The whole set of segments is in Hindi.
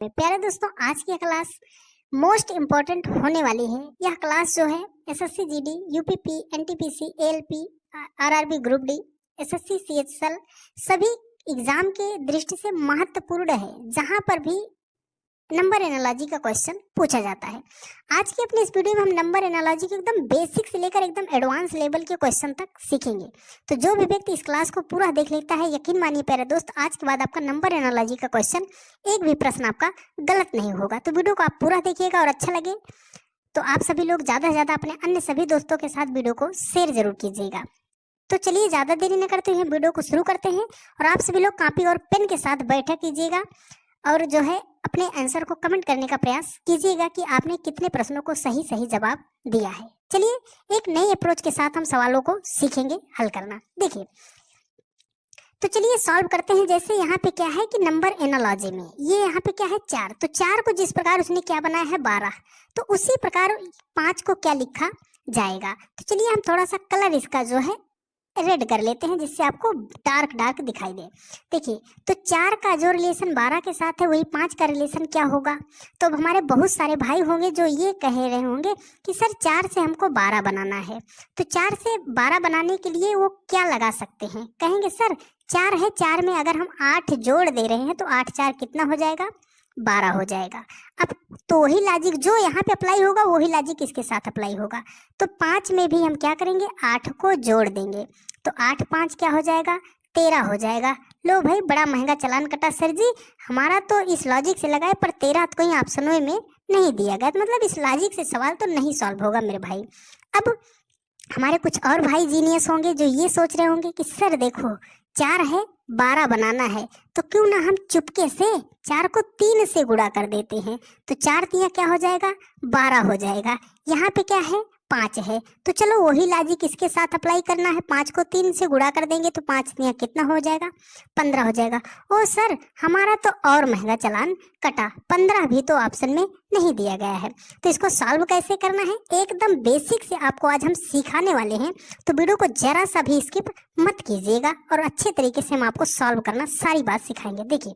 प्यारे दोस्तों, आज की क्लास मोस्ट इम्पोर्टेंट होने वाली है। यह क्लास जो है SSC GD, UPP, NTPC, ALP, RRB group D, SSC CHSL सभी एग्जाम के दृष्टि से महत्वपूर्ण है, जहां पर भी नंबर एनालॉजी का क्वेश्चन पूछा जाता है। आज की अपनी इस वीडियो में हम नंबर एनालॉजी के एकदम बेसिक से लेकर एकदम एडवांस लेवल के क्वेश्चन तक सीखेंगे। तो जो भी व्यक्ति इस क्लास को पूरा देख लेता है, यकीन मानिए प्यारे दोस्त, आज के बाद आपका नंबर एनालॉजी का क्वेश्चन एक भी प्रश्न आपका गलत नहीं होगा। तो वीडियो को आप पूरा देखिएगा और अच्छा लगे तो आप सभी लोग ज़्यादा से ज़्यादा अपने अन्य सभी दोस्तों के साथ वीडियो को शेयर जरूर कीजिएगा। तो चलिए ज़्यादा देरी न करते हुए वीडियो को शुरू करते हैं और आप सभी लोग कॉपी और पेन के साथ बैठा कीजिएगा और जो है अपने आंसर को कमेंट करने का प्रयास कीजिएगा कि आपने कितने प्रश्नों को सही सही जवाब दिया है। चलिए एक नई अप्रोच के साथ हम सवालों को सीखेंगे हल करना। देखिए, तो चलिए सॉल्व करते हैं। जैसे यहाँ पे क्या है कि नंबर एनालॉजी में ये यहाँ पे क्या है 4, तो 4 को जिस प्रकार उसने क्या बनाया है 12, तो उसी प्रकार 5 को क्या लिखा जाएगा। तो चलिए हम थोड़ा सा कलर इसका जो है रेड कर लेते हैं, जिससे आपको डार्क दिखाई दे। देखिए, तो 4 का जो रिलेशन 12 के साथ है वही 5 का रिलेशन क्या होगा। तो अब हमारे बहुत सारे भाई होंगे जो ये कह रहे होंगे कि सर 4 से हमको 12 बनाना है, तो 4 से 12 बनाने के लिए वो क्या लगा सकते हैं। कहेंगे सर 4 है, 4 में अगर हम 8 जोड़ दे रहे हैं तो 8 4 कितना हो जाएगा, 12 हो जाएगा। अब तो वही लॉजिक जो यहाँ पे अप्लाई होगा वही लॉजिक इसके साथ अप्लाई होगा। तो 5 में भी हम क्या करेंगे, 8 को जोड़ देंगे, तो 8 5 क्या हो जाएगा, 13 हो जाएगा। लो भाई, बड़ा महंगा चालान कटा सर जी, हमारा तो इस लॉजिक से लगाए पर 13 तो कहीं ऑप्शनों में नहीं दिया गया, तो मतलब इस लॉजिक से सवाल तो नहीं सॉल्व होगा मेरे भाई। अब हमारे कुछ और भाई जीनियस होंगे जो ये सोच रहे होंगे कि सर देखो 4 है, 12 बनाना है, तो क्यों ना हम चुपके से 4 को 3 से गुणा कर देते हैं, तो 4 3 क्या हो जाएगा, 12 हो जाएगा। यहाँ पे क्या है 5 है, तो चलो वही लॉजिक इसके साथ अप्लाई करना है। 5 को 3 से गुणा कर देंगे तो 5 3 कितना हो जाएगा, 15 हो जाएगा। ओ सर हमारा तो और महंगा चालान कटा, 15 भी तो ऑप्शन में नहीं दिया गया है। तो इसको सॉल्व कैसे करना है एकदम बेसिक से आपको आज हम सिखाने वाले हैं, तो वीडियो को जरा सा भी स्किप मत कीजिएगा और अच्छे तरीके से हम आपको सॉल्व करना सारी बात सिखाएंगे। देखिए,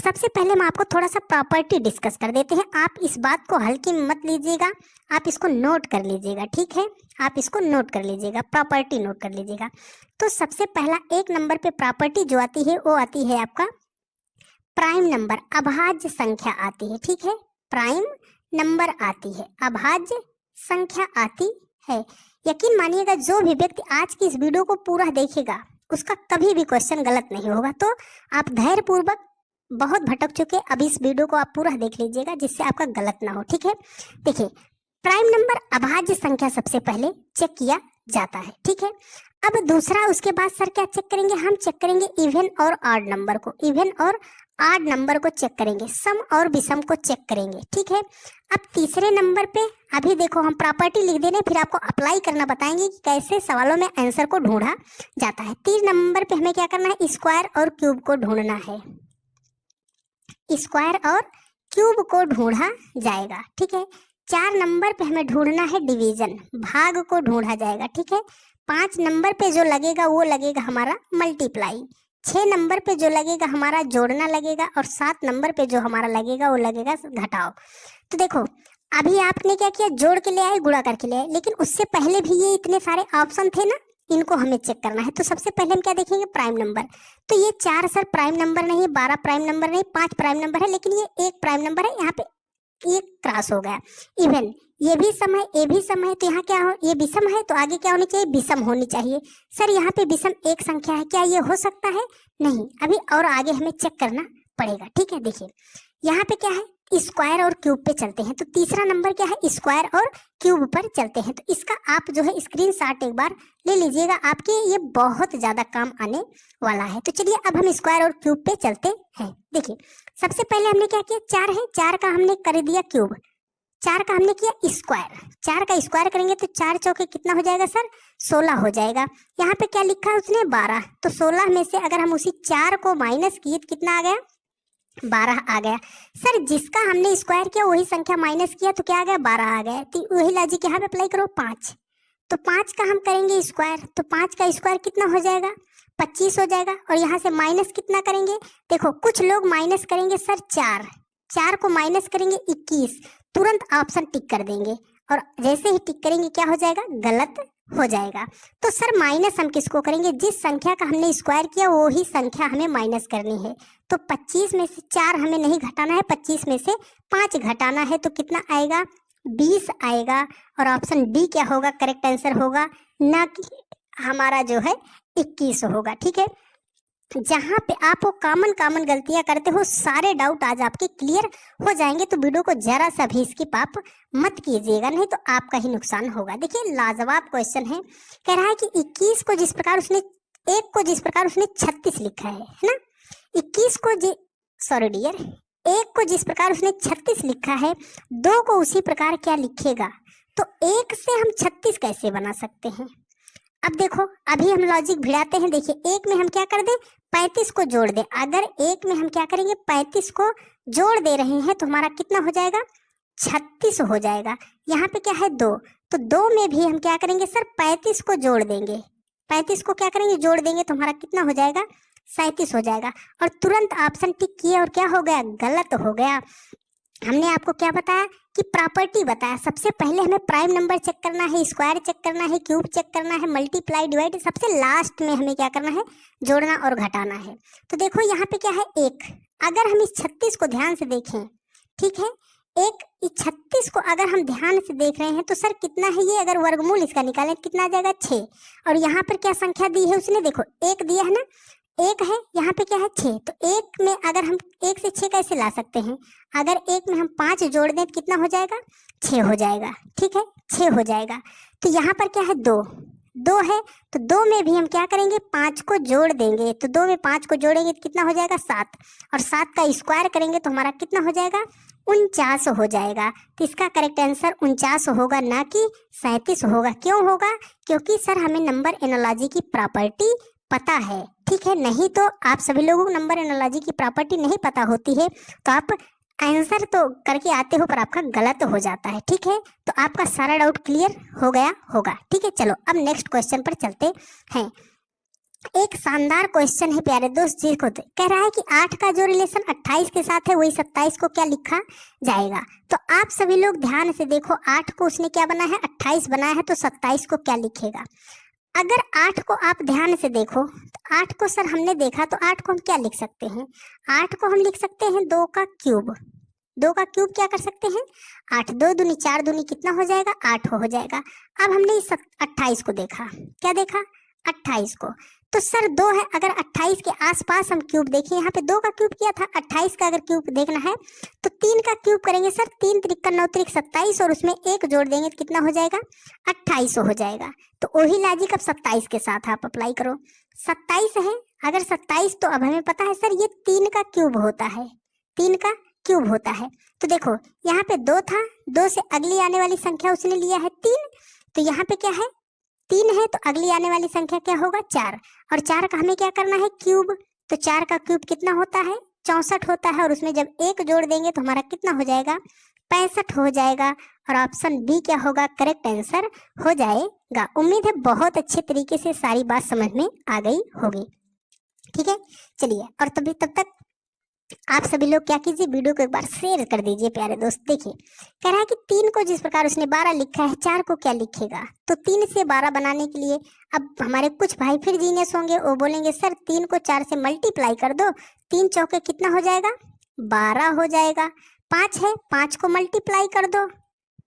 सबसे पहले हम आपको थोड़ा सा प्रॉपर्टी डिस्कस कर देते हैं। आप इस बात को हल्की में मत लीजिएगा, आप इसको नोट कर लीजिएगा, ठीक है, आप इसको नोट कर लीजिएगा, प्रॉपर्टी नोट कर लीजिएगा। तो सबसे पहला 1 नंबर पे प्रॉपर्टी जो आती है वो आती है आपका प्राइम नंबर, अभाज्य संख्या आती है, ठीक है, प्राइम नंबर आती है, अभाज्य संख्या आती है। यकीन मानिएगा जो भी व्यक्ति आज की इस वीडियो को पूरा देखेगा उसका कभी भी क्वेश्चन गलत नहीं होगा। तो आप धैर्यपूर्वक, बहुत भटक चुके, अब इस वीडियो को आप पूरा देख लीजिएगा जिससे आपका गलत ना हो, ठीक है। देखिए, प्राइम नंबर अभाज्य संख्या सबसे पहले चेक किया जाता है, ठीक है। अब दूसरा उसके बाद सर क्या चेक करेंगे, हम चेक करेंगे इवन और ऑड नंबर को, इवन और ऑड नंबर को चेक करेंगे, सम और विषम को चेक करेंगे, ठीक है। अब तीसरे नंबर पे अभी देखो हम प्रॉपर्टी लिख दे रहे हैं, फिर आपको अप्लाई करना बताएंगे कि कैसे सवालों में आंसर को ढूंढा जाता है। 3 नंबर पे हमें क्या करना है, स्क्वायर और क्यूब को ढूंढना है, स्क्वायर और क्यूब को ढूंढा जाएगा, ठीक है। 4 नंबर पे हमें ढूंढना है डिवीजन, भाग को ढूंढा जाएगा, ठीक है। 5 नंबर पे जो लगेगा वो लगेगा हमारा मल्टीप्लाई, 6 नंबर पे जो लगेगा हमारा जोड़ना लगेगा और 7 नंबर पे जो हमारा लगेगा वो लगेगा घटाओ। तो देखो अभी आपने क्या किया, जोड़ के ले आए, गुणा करके ले आए, लेकिन उससे पहले भी ये इतने सारे ऑप्शन थे ना, इनको हमें चेक करना है। तो सबसे पहले हम क्या देखेंगे, प्राइम नंबर। तो ये 4 सर प्राइम नंबर नहीं, 12 प्राइम नंबर नहीं, 5 प्राइम नंबर है, लेकिन ये 1 प्राइम नंबर है, यहाँ पे ये क्रॉस हो गया। इवन ये भी सम है, ये भी सम है, तो यहाँ क्या हो, ये विषम है तो आगे क्या होनी चाहिए, विषम होनी चाहिए। सर यहाँ पे विषम एक संख्या है, क्या ये हो सकता है, नहीं, अभी और आगे हमें चेक करना पड़ेगा, ठीक है। देखिए यहाँ पे क्या है, स्क्वायर और क्यूब पे चलते हैं, तो तीसरा नंबर क्या है, स्क्वायर और क्यूब पर चलते हैं। तो इसका आप जो है स्क्रीनशॉट एक बार ले लीजिएगा, आपके ये बहुत ज्यादा काम आने वाला है। तो चलिए अब हम स्क्वायर और क्यूब पे चलते हैं। देखिए सबसे पहले हमने क्या किया, 4 है, 4 का हमने कर दिया क्यूब, 4 का हमने किया स्क्वायर, 4 का स्क्वायर करेंगे तो 4 चौके कितना हो जाएगा सर, 16 हो जाएगा। यहाँ पे क्या लिखा है उसने 12, तो 16 में से अगर हम उसी 4 को माइनस किए तो कितना आ गया, 12 आ गया। सर जिसका हमने स्क्वायर किया वही संख्या माइनस किया तो क्या आ गया, 12 आ गया। तो वही लॉजिक यहाँ पे अप्लाई करो, 5, तो 5 का हम करेंगे स्क्वायर, तो 5 का स्क्वायर कितना हो जाएगा, 25 हो जाएगा। और यहाँ से माइनस कितना करेंगे, देखो कुछ लोग माइनस करेंगे सर 4, 4 को माइनस करेंगे 21, तुरंत ऑप्शन टिक कर देंगे और जैसे ही टिक करेंगे क्या हो जाएगा, गलत हो जाएगा। तो सर माइनस हम किसको करेंगे, जिस संख्या का हमने स्क्वायर किया वो ही संख्या हमें माइनस करनी है। तो 25 में से 4 हमें नहीं घटाना है, 25 में से 5 घटाना है, तो कितना आएगा, 20 आएगा। और ऑप्शन डी क्या होगा, करेक्ट आंसर होगा, ना कि हमारा जो है 21 होगा। ठीक है, जहाँ पे आप वो कॉमन गलतियां करते हो सारे डाउट आज आपके क्लियर हो जाएंगे। तो वीडियो को जरा सा भी स्किप आप मत कीजिएगा, नहीं तो आपका ही नुकसान होगा। देखिए लाजवाब क्वेश्चन है, कह रहा है कि 21 को जिस प्रकार उसने 1 को जिस प्रकार उसने 36 लिखा है ना, 21 को सॉरी डियर, 1 को जिस प्रकार उसने 36 लिखा है, 2 को उसी प्रकार क्या लिखेगा। तो 1 से हम 36 कैसे बना सकते हैं। अब देखो अभी हम लॉजिक भिड़ाते हैं। देखिए 1 में हम क्या कर दें, 35 को जोड़ दें। अगर 1 में हम क्या करेंगे, 35 को जोड़ दे रहे हैं तो हमारा कितना हो जाएगा, 36 हो जाएगा। यहाँ पे क्या है 2, तो 2 में भी हम क्या करेंगे सर, 35 को जोड़ देंगे। 35 को क्या करेंगे, जोड़ देंगे तो हमारा कितना हो जाएगा, 37 हो जाएगा। और तुरंत ऑप्शन टिक किया और क्या हो गया, गलत हो गया। हमने आपको क्या बताया कि प्रॉपर्टी बताया, सबसे पहले हमें प्राइम नंबर चेक करना है, स्क्वायर चेक करना है, क्यूब चेक करना है, मल्टीप्लाई डिवाइड, सबसे लास्ट में हमें क्या करना है, जोड़ना और घटाना है। तो देखो यहाँ पे क्या है 1, अगर हम इस 36 को ध्यान से देखें, ठीक है, इस 36 को अगर हम ध्यान से देख रहे हैं तो सर कितना है ये, अगर वर्गमूल इसका निकालें कितना आ जाएगा, 6। और यहाँ पर क्या संख्या दी है उसने, देखो 1 दिया है ना, 1 है, यहाँ पे क्या है 6। तो 1 में अगर हम 1 से 6 कैसे ला सकते हैं, अगर 1 में हम 5 जोड़ दें तो कितना हो जाएगा, 6 हो जाएगा। ठीक है, 6 हो जाएगा। तो यहाँ पर क्या है 2 है, तो 2 में भी हम क्या करेंगे, 5 को जोड़ देंगे। तो 2 में 5 को जोड़ेंगे तो कितना हो जाएगा, 7। और 7 का स्क्वायर करेंगे तो हमारा कितना हो जाएगा, 49 हो जाएगा। तो इसका करेक्ट आंसर 49 होगा, ना कि 37 होगा। क्यों होगा, क्योंकि सर हमें नंबर एनालॉजी की प्रॉपर्टी पता है। ठीक है, नहीं तो आप सभी लोगों को नंबर एनालॉजी की प्रॉपर्टी नहीं पता होती है तो आप आंसर तो करके आते हो पर आपका गलत हो जाता है। ठीक है, तो आपका सारा डाउट क्लियर हो गया होगा। ठीक है, चलो अब नेक्स्ट क्वेश्चन पर चलते हैं। एक शानदार क्वेश्चन है प्यारे दोस्त जी को, कह रहा है कि 8 का जो रिलेशन 28 के साथ है वही 27 को क्या लिखा जाएगा। तो आप सभी लोग ध्यान से देखो, 8 को उसने क्या बनाया है, 28 बनाया है, तो 27 को क्या लिखेगा। अगर 8 को आप ध्यान से देखो तो 8 को सर हमने देखा, तो 8 को हम क्या लिख सकते हैं, 8 को हम लिख सकते हैं 2 का क्यूब। 2 का क्यूब क्या कर सकते हैं, 8, 2 दूनी 4 दूनी कितना हो जाएगा, 8 हो जाएगा। अब हमने इस 28 को देखा, क्या देखा, 28 को, तो सर 2 है, अगर 28 के आसपास हम क्यूब देखें, यहाँ पे 2 का क्यूब किया था, 28 का अगर क्यूब देखना है तो 3 का क्यूब करेंगे सर, 3 त्रिक 9 त्रिक 27 और उसमें 1 जोड़ देंगे तो कितना हो जाएगा, 28 हो जाएगा। तो वही लॉजिक अब 27 के साथ आप अप्लाई करो। 27 है, अगर 27 तो अब हमें पता है सर ये 3 का क्यूब होता है, 3 का क्यूब होता है। तो देखो यहाँ पे 2 था, 2 से अगली आने वाली संख्या उसने लिया है 3, तो यहाँ पे क्या है 3 है, तो अगली आने वाली संख्या क्या होगा, 4। और 4 का हमें क्या करना है, क्यूब। तो 4 का क्यूब कितना होता है, 64 होता है, और उसमें जब 1 जोड़ देंगे तो हमारा कितना हो जाएगा, 65 हो जाएगा। और ऑप्शन बी क्या होगा, करेक्ट आंसर हो जाएगा। उम्मीद है बहुत अच्छे तरीके से सारी बात समझ में आ गई होगी। ठीक है, चलिए, और तब तक आप सभी लोग क्या कीजिए, वीडियो को एक बार शेयर कर दीजिए प्यारे दोस्त। देखिए कह रहा है कि 3 को जिस प्रकार उसने 12 लिखा है, 4 को क्या लिखेगा। तो 3 से 12 बनाने के लिए अब हमारे कुछ भाई फिर जीनियस होंगे, वो बोलेंगे सर 3 को 4 से मल्टीप्लाई कर दो, 3 चौके कितना हो जाएगा, 12 हो जाएगा। 5 है, 5 को मल्टीप्लाई कर दो,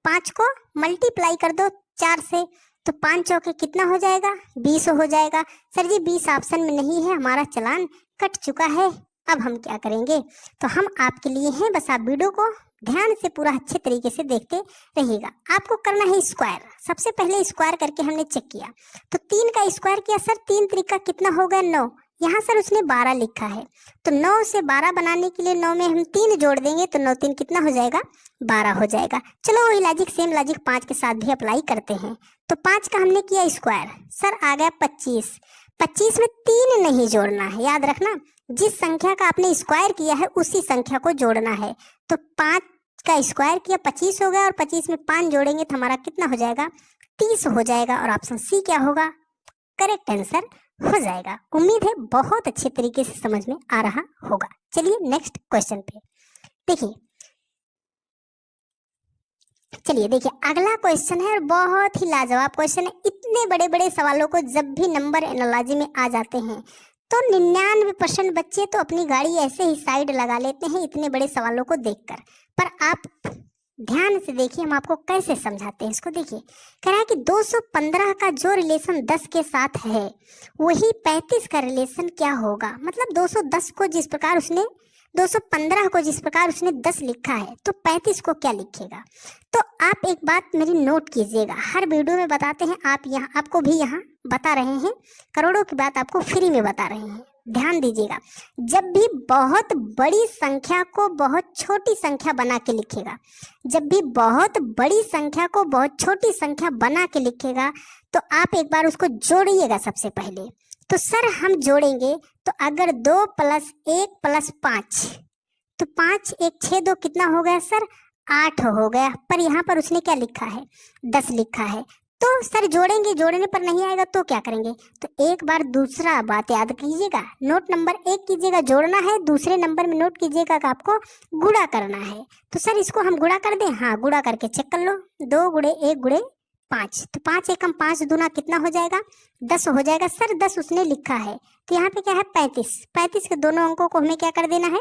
5 को मल्टीप्लाई कर दो 4 से, तो 5 चौके कितना हो जाएगा, 20 हो जाएगा। सर जी 20 ऑप्शन में नहीं है, हमारा चालान कट चुका है, अब हम क्या करेंगे। तो हम आपके लिए हैं, बस आप वीडियो को ध्यान से पूरा अच्छे तरीके से देखते रहिएगा। आपको करना है स्क्वायर, सबसे पहले स्क्वायर करके हमने चेक किया, तो 3 का स्क्वायर किया सर, 3 त्रिका कितना हो गया, 9। यहाँ सर उसने 12 लिखा है, तो 9 से 12 बनाने के लिए 9 में हम 3 जोड़ देंगे तो 9 3 कितना हो जाएगा, 12 हो जाएगा। चलो वही लॉजिक, सेम लॉजिक 5 के साथ भी अप्लाई करते हैं। तो 5 का हमने किया स्क्वायर, सर आ गया 25। 25 में 3 नहीं जोड़ना है, याद रखना, जिस संख्या का आपने स्क्वायर किया है उसी संख्या को जोड़ना है। तो 5 का स्क्वायर किया, 25 हो गया, और 25 में 5 जोड़ेंगे तो हमारा कितना हो जाएगा, 30 हो जाएगा। और ऑप्शन सी क्या होगा, करेक्ट आंसर हो जाएगा। उम्मीद है बहुत अच्छे तरीके से समझ में आ रहा होगा। चलिए नेक्स्ट क्वेश्चन पे देखिए, चलिए देखिए, अगला क्वेश्चन है और बहुत ही लाजवाब क्वेश्चन है। इतने बड़े बड़े सवालों को जब भी नंबर एनालॉजी में आ जाते हैं तो 99% बच्चे तो अपनी गाड़ी ऐसे ही साइड लगा लेते हैं इतने बड़े सवालों को देखकर। पर आप ध्यान से देखिए, हम आपको कैसे समझाते हैं इसको। देखिए, कह रहा है कि 215 का जो रिलेशन 10 के साथ है वही 35 का रिलेशन क्या होगा। मतलब 210 को जिस प्रकार उसने 215 को जिस प्रकार उसने 10 लिखा है तो 35 को क्या लिखेगा। तो आप एक बात मेरी नोट कीजिएगा, हर वीडियो में बताते हैं, आप यहाँ आपको भी यहाँ बता रहे हैं, करोड़ों की बात आपको फ्री में बता रहे हैं। ध्यान दीजिएगा, जब भी बहुत बड़ी संख्या को बहुत छोटी संख्या बना के लिखेगा, जब भी बहुत बड़ी संख्या को बहुत छोटी संख्या बना के लिखेगा तो आप एक बार उसको जोड़िएगा सबसे पहले। तो सर हम जोड़ेंगे तो अगर 2 + 1 + 5 तो 5 1 6 2 कितना हो गया सर, 8 हो गया। पर यहाँ पर उसने क्या लिखा है, 10 लिखा है। तो सर जोड़ेंगे, जोड़ने पर नहीं आएगा तो क्या करेंगे। तो एक बार दूसरा बात याद कीजिएगा, नोट नंबर 1 कीजिएगा जोड़ना है, दूसरे नंबर में नोट कीजिएगा कि आपको गुणा करना है। तो सर इसको हम गुणा कर दें, हाँ गुणा करके चेक कर लो, 2 × 1 × 5 तो 5 एकम 5 दूना कितना हो जाएगा, 10 हो जाएगा। सर 10 उसने लिखा है तो यहाँ पे क्या है 35, 35 के दोनों अंकों को हमें क्या कर देना है,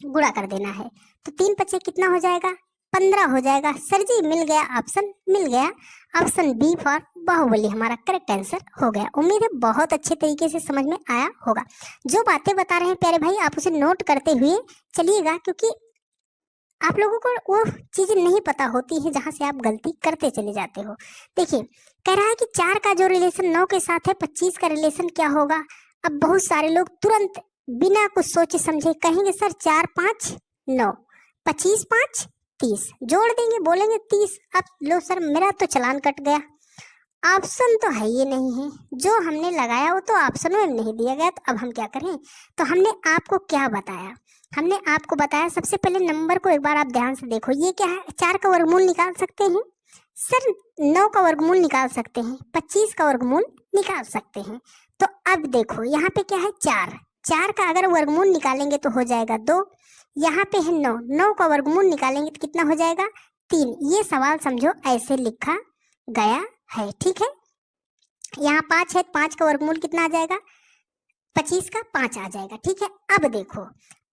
गुणा कर देना है। तो 3 × 5 कितना हो जाएगा, 15 हो जाएगा। सर जी मिल गया ऑप्शन, मिल गया ऑप्शन बी फॉर बाहुबली हमारा करेक्ट आंसर हो गया। उम्मीद है बहुत अच्छे तरीके से समझ में आया होगा। जो बातें बता रहे हैं प्यारे भाई आप उसे नोट करते हुए चलिएगा, क्योंकि आप लोगों को वो चीज़ें नहीं पता होती है जहाँ से आप गलती करते चले जाते हो। देखिए, कह रहा है कि 4 का जो रिलेशन 9 के साथ है 25 का रिलेशन क्या होगा। अब बहुत सारे लोग तुरंत बिना कुछ सोचे समझे कहेंगे सर 4 5 9 25 5 30 जोड़ देंगे, बोलेंगे 30। अब लो सर मेरा तो चालान कट गया, ऑप्शन तो है ये नहीं है, जो हमने लगाया वो तो ऑप्शन में नहीं दिया गया। तो अब हम क्या करें। तो हमने आपको क्या बताया, हमने आपको बताया सबसे पहले नंबर को एक बार आप ध्यान से देखो। ये क्या है, 4 का वर्गमूल निकाल सकते हैं सर, 9 का वर्गमूल निकाल सकते हैं, 25 का वर्गमूल निकाल सकते हैं। तो अब देखो यहाँ पे क्या है 4, 4 का अगर वर्गमूल निकालेंगे तो हो जाएगा 2, यहाँ पे है 9, 9 का वर्गमूल निकालेंगे तो कितना हो जाएगा 3। ये सवाल समझो ऐसे लिखा गया है, ठीक है। यहाँ 5 है, 5 का वर्गमूल कितना आ जाएगा, 25 का 5 आ जाएगा, ठीक है। अब देखो,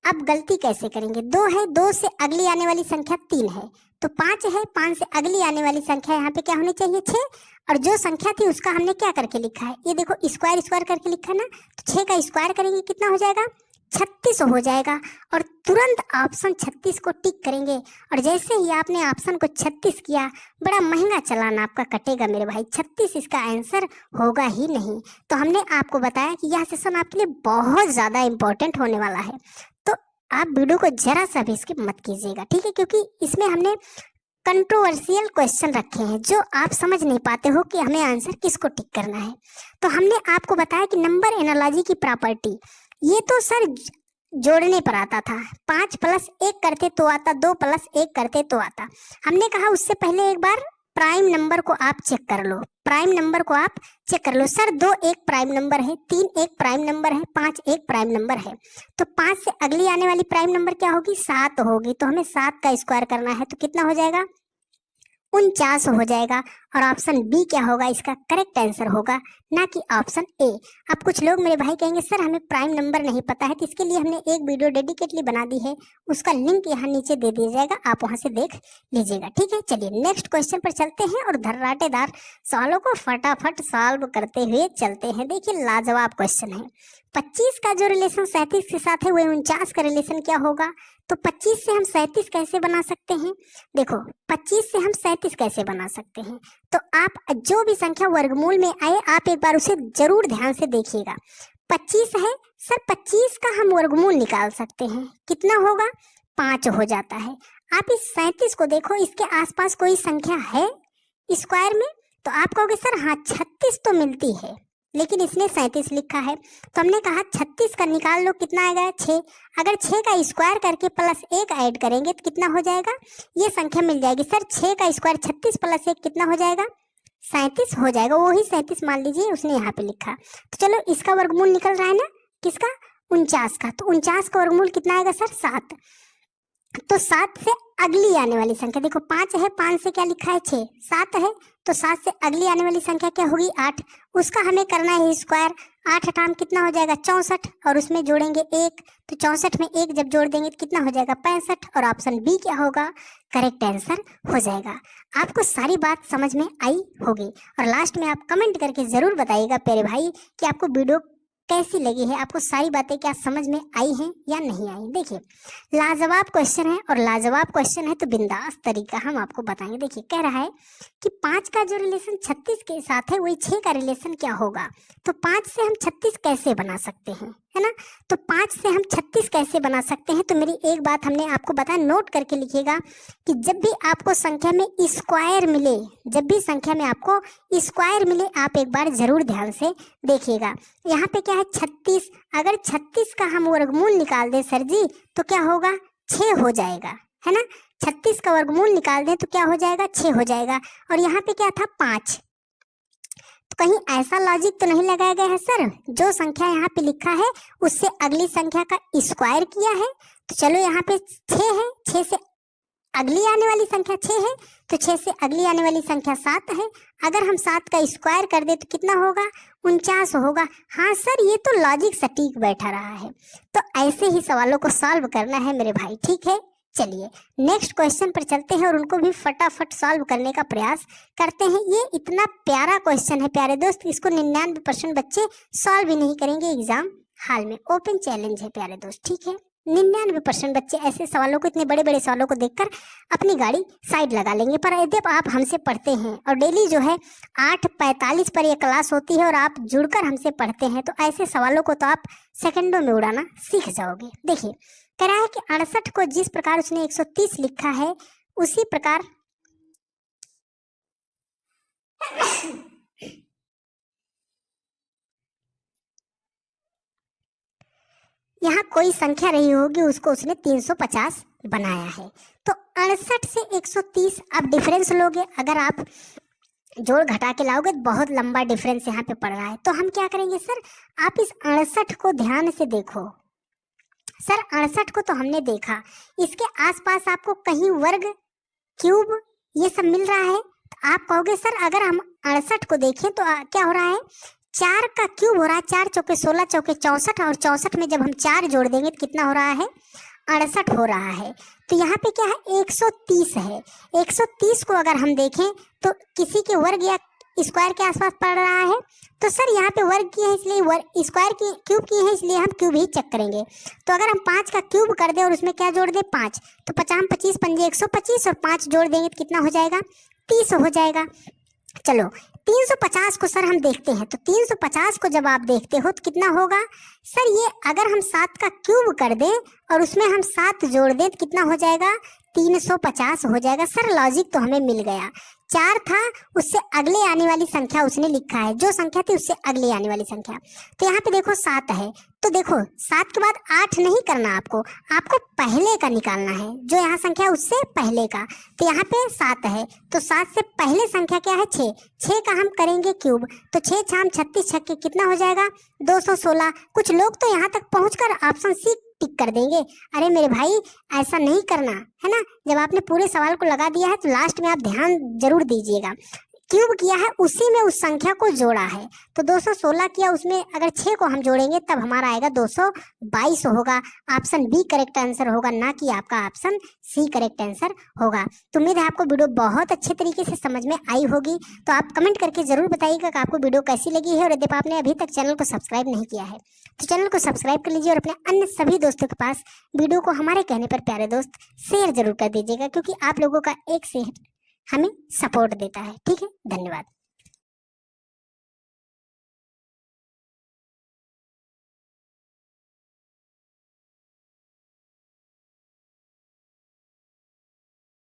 अब गलती कैसे करेंगे, 2 है, 2 से अगली आने वाली संख्या 3 है, तो 5 है, 5 से अगली आने वाली संख्या यहाँ पे क्या होनी चाहिए 6, और जो संख्या थी उसका हमने क्या करके लिखा है, ये देखो स्क्वायर स्क्वायर करके लिखा ना, तो 6 का स्क्वायर करेंगे कितना हो जाएगा 36 हो जाएगा। और तुरंत ऑप्शन 36 को टिक करेंगे, और जैसे ही आपने ऑप्शन को 36 किया, बड़ा महंगा चालान आपका कटेगा मेरे भाई, 36 इसका आंसर होगा ही नहीं। तो हमने आपको बताया कि यह सेशन आपके लिए बहुत ज़्यादा इम्पोर्टेंट होने वाला है, तो आप वीडियो को जरा सा भी स्किप मत कीजिएगा, ठीक है, क्योंकि इसमें हमने कंट्रोवर्शियल क्वेश्चन रखे हैं जो आप समझ नहीं पाते हो कि हमें आंसर किसको टिक करना है। तो हमने आपको बताया कि नंबर एनालॉजी की प्रॉपर्टी, ये तो सर जोड़ने पर आता था, 5 + 1 करते तो आता, 2 + 1 करते तो आता। हमने कहा उससे पहले एक बार प्राइम नंबर को आप चेक कर लो, प्राइम नंबर को आप चेक कर लो। सर 2 एक प्राइम नंबर है, 3 एक प्राइम नंबर है, 5 एक प्राइम नंबर है, तो 5 से अगली आने वाली प्राइम नंबर क्या होगी 7 होगी, तो हमें 7 का स्क्वायर करना है, तो कितना हो जाएगा 49 हो जाएगा। और ऑप्शन बी क्या होगा, इसका करेक्ट आंसर होगा, ना कि ऑप्शन ए। अब कुछ लोग मेरे भाई कहेंगे सर हमें प्राइम नंबर नहीं पता है, तो इसके लिए हमने एक वीडियो डेडिकेटली बना दी है, उसका लिंक यहाँ नीचे दे दिया जाएगा, आप वहाँ से देख लीजिएगा, ठीक है। चलिए नेक्स्ट क्वेश्चन पर चलते हैं और धर्राटेदार सवालों को फटाफट सॉल्व करते हुए चलते हैं। देखिए लाजवाब क्वेश्चन है, 25 का जो रिलेशन 37 के साथ है वह 49 का रिलेशन क्या होगा। तो 25 से हम 37 कैसे बना सकते हैं, देखो 25 से हम 37 कैसे बना सकते हैं। तो आप जो भी संख्या वर्गमूल में आए आप एक बार उसे जरूर ध्यान से देखिएगा। 25 है सर, 25 का हम वर्गमूल निकाल सकते हैं, कितना होगा 5 हो जाता है। आप इस 37 को देखो, इसके आसपास कोई संख्या है स्क्वायर में, तो आप कहोगे सर हाँ 36 तो मिलती है, लेकिन इसने 37 लिखा है, तो हमने कहा 36 का निकाल लो, कितना आएगा 6। अगर 6 का स्क्वायर करके +1 ऐड करेंगे तो कितना हो जाएगा, ये संख्या मिल जाएगी। सर 6 का स्क्वायर 36 + 1 कितना हो जाएगा 37 हो जाएगा, वही 37 मान लीजिए उसने यहाँ पे लिखा। तो चलो इसका वर्गमूल निकल रहा है ना, किसका 49 का, तो 49 का वर्गमूल कितना आएगा सर 7। तो 7 से अगली आने वाली संख्या, देखो 5 है, 5 से क्या लिखा है 6, 7 है, तो 7 से अगली आने वाली संख्या क्या होगी 8, उसका हमें करना है स्क्वायर। 8 8 कितना हो जाएगा 64, और उसमें जोड़ेंगे 1, तो 64 में 1 जब जोड़ देंगे तो कितना हो जाएगा 65, और ऑप्शन बी क्या होगा करेक्ट आंसर हो जाएगा। आपको सारी बात समझ में आई होगी, और लास्ट में आप कमेंट करके जरूर बताइएगा प्यारे भाई कि आपको वीडियो कैसी लगी है, आपको सारी बातें क्या समझ में आई हैं या नहीं आई। देखिए लाजवाब क्वेश्चन है, और लाजवाब क्वेश्चन है तो बिंदास तरीका हम आपको बताएंगे। देखिए कह रहा है कि 5 का जो रिलेशन 36 के साथ है वही 6 का रिलेशन क्या होगा। तो 5 से हम 36 कैसे बना सकते हैं, है ना। तो 5 से हम 36 कैसे बना सकते हैं, तो मेरी एक बात हमने आपको बताया, नोट करके लिखिएगा कि जब भी आपको संख्या में स्क्वायर मिले, जब भी संख्या में आपको स्क्वायर मिले, आप एक बार जरूर ध्यान से देखिएगा। यहाँ पे क्या है 36, अगर 36 का हम वर्गमूल निकाल दें सर जी तो क्या होगा 6 हो जाएगा, है ना। 36 का वर्गमूल निकाल दें तो क्या हो जाएगा 6 हो जाएगा। और यहाँ पे क्या था 5, तो कहीं ऐसा लॉजिक तो नहीं लगाया गया है सर जो संख्या यहाँ पे लिखा है उससे अगली संख्या का स्क्वायर किया है। तो चलो यहाँ पे 6 है, 6 से अगली आने वाली संख्या 6 है, तो 6 से अगली आने वाली संख्या 7 है। अगर हम 7 का स्क्वायर कर दे तो कितना होगा 49 होगा। हाँ सर ये तो लॉजिक सटीक बैठा रहा है। तो ऐसे ही सवालों को सॉल्व करना है मेरे भाई, ठीक है। चलिए नेक्स्ट क्वेश्चन पर चलते हैं और उनको भी फटाफट सॉल्व करने का प्रयास करते हैं। ये इतना प्यारा क्वेश्चन है प्यारे दोस्त, इसको 99% बच्चे सॉल्व भी नहीं करेंगे एग्जाम हाल में। ओपन चैलेंज है प्यारे दोस्त, ठीक है। 99% बच्चे ऐसे सवालों को, इतने बड़े बड़े सवालों को देखकर अपनी गाड़ी साइड लगा लेंगे। पर यदि आप हमसे पढ़ते हैं और डेली जो है 8:45 पर यह क्लास होती है और आप जुड़कर हमसे पढ़ते हैं, तो ऐसे सवालों को तो आप सेकंडों में उड़ाना सीख जाओगे। देखिए कह रहा है कि 68 को जिस प्रकार उसने 130 लिखा है उसी प्रकार यहाँ कोई संख्या रही होगी उसको उसने 350 बनाया है। तो 68 से 130 आप डिफरेंस लोगे, अगर आप जोड़ घटा के लाओगे तो बहुत लंबा डिफरेंस यहाँ पे पड़ रहा है। तो हम क्या करेंगे सर, आप इस 68 को ध्यान से देखो। सर 68 को तो हमने देखा, इसके आसपास आपको कहीं वर्ग क्यूब ये सब मिल रहा है। तो आप कहोगे सर अगर हम 68 को देखें तो क्या हो रहा है 4 का क्यूब हो रहा है, 4 चौके 16 चौके 64, और 64 में जब हम 4 जोड़ देंगे तो कितना हो रहा है 68 हो रहा है। तो यहाँ पे क्या है 130 है। 130 को अगर हम देखें तो किसी के वर्ग या स्क्वायर के आसपास पड़ रहा है। तो सर यहाँ पे वर्ग किए हैं इसलिए वर्ग, स्क्वायर की क्यूब किए हैं इसलिए हम क्यूब ही चेक करेंगे। तो अगर हम 5 का क्यूब कर दें और उसमें क्या जोड़ दें 5, तो 50 25 पंजे 125 और 5 जोड़ देंगे तो कितना हो जाएगा 30 हो जाएगा। चलो 350 को सर हम देखते हैं, तो 350 को जब आप देखते हो तो कितना होगा सर, ये अगर हम 7 का क्यूब कर दें और उसमें हम 7 जोड़ दें तो कितना हो जाएगा 350 हो जाएगा। सर लॉजिक तो हमें मिल गया, 4 था उससे अगले आने वाली संख्या उसने लिखा है, जो संख्या थी उससे अगले आने वाली संख्या। तो यहाँ पे देखो 7 है, तो देखो 7 के बाद 8 नहीं करना आपको, आपको पहले का निकालना है, जो यहाँ संख्या उससे पहले का। तो यहाँ पे 7 है, तो 7 से पहले संख्या क्या है 6, 6 का हम करेंगे क्यूब, तो 6 छाम 36 छक्के कितना हो जाएगा 216। कुछ लोग तो यहाँ तक पहुँचकर ऑप्शन सी टिक कर देंगे। अरे मेरे भाई ऐसा नहीं करना है ना, जब आपने पूरे सवाल को लगा दिया है तो लास्ट में आप ध्यान जरूर दीजिएगा। क्यूब किया है उसी में उस संख्या को जोड़ा है, तो 216 किया, उसमें अगर 6 को हम जोड़ेंगे तब हमारा आएगा 222 होगा। ऑप्शन बी करेक्ट आंसर होगा, ना कि आपका ऑप्शन सी करेक्ट आंसर होगा। तो उम्मीद है आपको वीडियो बहुत अच्छे तरीके से समझ में आई होगी। तो आप कमेंट करके जरूर बताइएगा कि आपको वीडियो कैसी लगी है, और यदि आपने अभी तक चैनल को सब्सक्राइब नहीं किया है तो चैनल को सब्सक्राइब कर लीजिए और अपने अन्य सभी दोस्तों के पास वीडियो को हमारे कहने पर प्यारे दोस्त शेयर जरूर कर दीजिएगा, क्योंकि आप लोगों का एक शेयर हमें सपोर्ट देता है। ठीक है, धन्यवाद।